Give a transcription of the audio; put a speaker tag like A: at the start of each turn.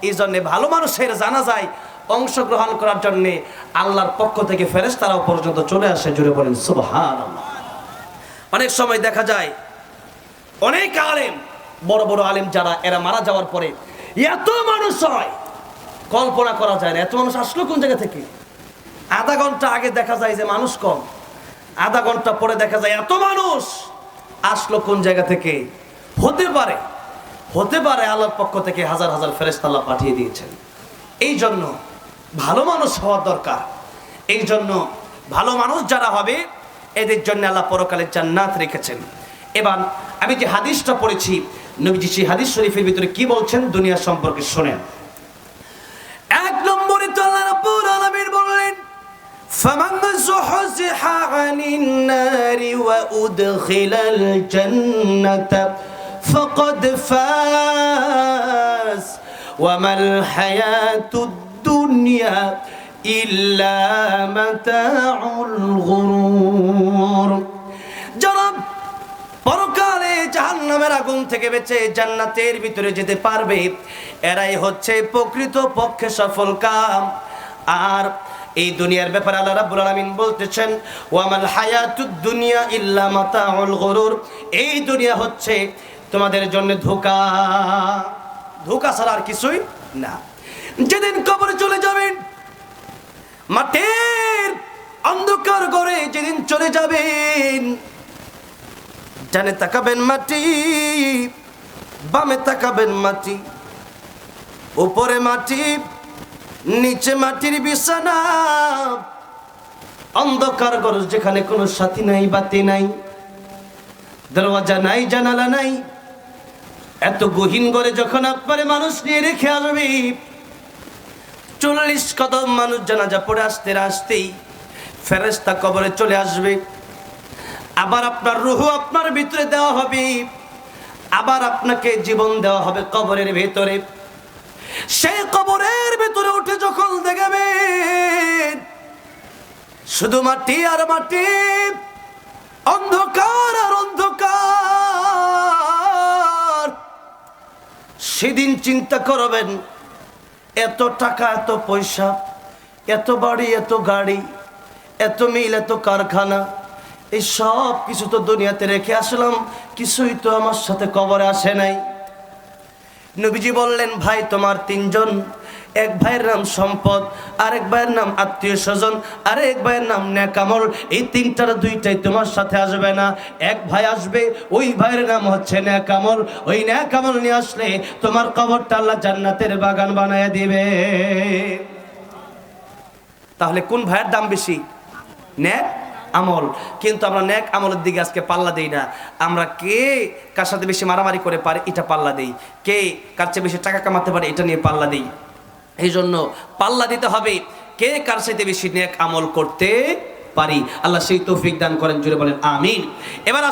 A: এই জন্য ভালো মানুষের জানাজায় অংশগ্রহণ করার জন্য আল্লাহর পক্ষ থেকে ফেরেশতারাও পর্যন্ত চলে আসে। জুড়ে বলেন সুবহানাল্লাহ। অনেক সময় দেখা যায় অনেক আলেম, বড় বড় আলেম যারা, এরা মারা যাওয়ার পরে এত মানুষ হয় কল্পনা করা যায় না। এত মানুষ আসলো কোন জায়গা থেকে? আধা ঘন্টা আগে দেখা যায় যে মানুষ কম, আধা ঘন্টা পরে দেখা যায় এত মানুষ আসলো কোন জায়গা থেকে? হতে পারে আল্লাহর পক্ষ থেকে হাজার হাজার ফেরেশতা আল্লাহ পাঠিয়ে দিয়েছেন। এই জন্য ভালো মানুষ হওয়া দরকার। এই জন্য ভালো মানুষ যারা হবে এদের জন্য আল্লাহ পরকালে জান্নাত রেখেছেন। এবার আমি যে হাদিসটা পড়েছি, নবীজি সেই হাদিস শরীফের ভিতরে কি বলছেন দুনিয়া সম্পর্কে শোনেন। এক নম্বরে তো আল্লাহ রাব্বুল আলামিন বললেন, ফামান যুহজিহা আনিন নারি ওয়া উদখিলাল জান্নাতা ফাকাদ ফাজ ওয়া মাল হায়াতুদ দুনিয়া ইল্লা মাতাউল গুরুর। যারা পরকালে জাহান্নামের আগুন থেকে বেঁচে জান্নাতের ভিতরে যেতে পারবে, এরাই হচ্ছে প্রকৃত পক্ষে সফল কাম। আর এই দুনিয়ার ব্যাপারে আল্লাহ রাব্বুল আলামিন বলতেছেন, ওয়ামাল হায়াতুদ দুনিয়া ইল্লা মাতাউল গুরুর। এই দুনিয়া হচ্ছে তোমাদের জন্য ধোঁকা, ধোঁকা ছাড়া আর কিছুই না। যেদিন কবরে চলে যাবেন, মাটির অন্ধকার ঘরে যেদিন চলে যাবেন, ডানে তাকাবেন মাটি, বামে তাকাবেন মাটি, উপরে মাটি, নিচে মাটির বিছানা, অন্ধকার ঘর যেখানে কোনো সাথী নাই, বাতি নাই, দরওয়াজা নাই, জানালা নাই, এত গহীন ঘরে যখন আপনারে মানুষ নিয়ে রেখে আসবে, 40 কদম মানুষ জানাজা পড়ে আসতে আসতেই ফেরেশতা কবরে চলে আসবে। আবার আপনার রূহ আপনার ভিতরে দেওয়া হবে, আবার আপনাকে জীবন দেওয়া হবে কবরের ভিতরে। সেই কবরের ভিতরে উঠে যখন দেখবেন শুধু মাটি আর মাটি, অন্ধকার আর অন্ধকার, সেদিন চিন্তা করবেন এত টাকা, এত পয়সা, এত বাড়ি, এত গাড়ি, এত মিল, এত কারখানা, এই সব কিছু তো দুনিয়াতে রেখে আসলাম, কিছুই তো আমার সাথে কবরে আসে নাই। নবীজি বললেন, ভাই তোমার 3 জন, এক ভাইয়ের নাম সম্পদ, আরেক ভাইয়ের নাম আত্মীয় স্বজন, আরেক ভাইয়ের নাম নেক আমল। এই 3টার 2টাই তোমার সাথে আসবে না। এক ভাই আসবে, ওই ভাইয়ের নাম হচ্ছে নেক আমল। ওই নেক আমল নিয়ে আসলে তোমার কবরটা আল্লাহ জান্নাতের বাগান বানায় দিবে। তাহলে কোন ভাইয়ের দাম বেশি? নেক আমল। কিন্তু আমরা নেক আমলের দিকে আজকে পাল্লা দেই না। আমরা কে কার সাথে বেশি মারামারি করে পারে এটা পাল্লা দেই, কে কার চেয়ে বেশি টাকা কামাতে পারে এটা নিয়ে পাল্লা দেই। এই জন্য পাল্লা দিতে হবে কে কার সাথে বেশি নেক আমল করতে পারি। আল্লাহ সেই তৌফিক দান করেন। জুড়ে বলেন আমিন। এবার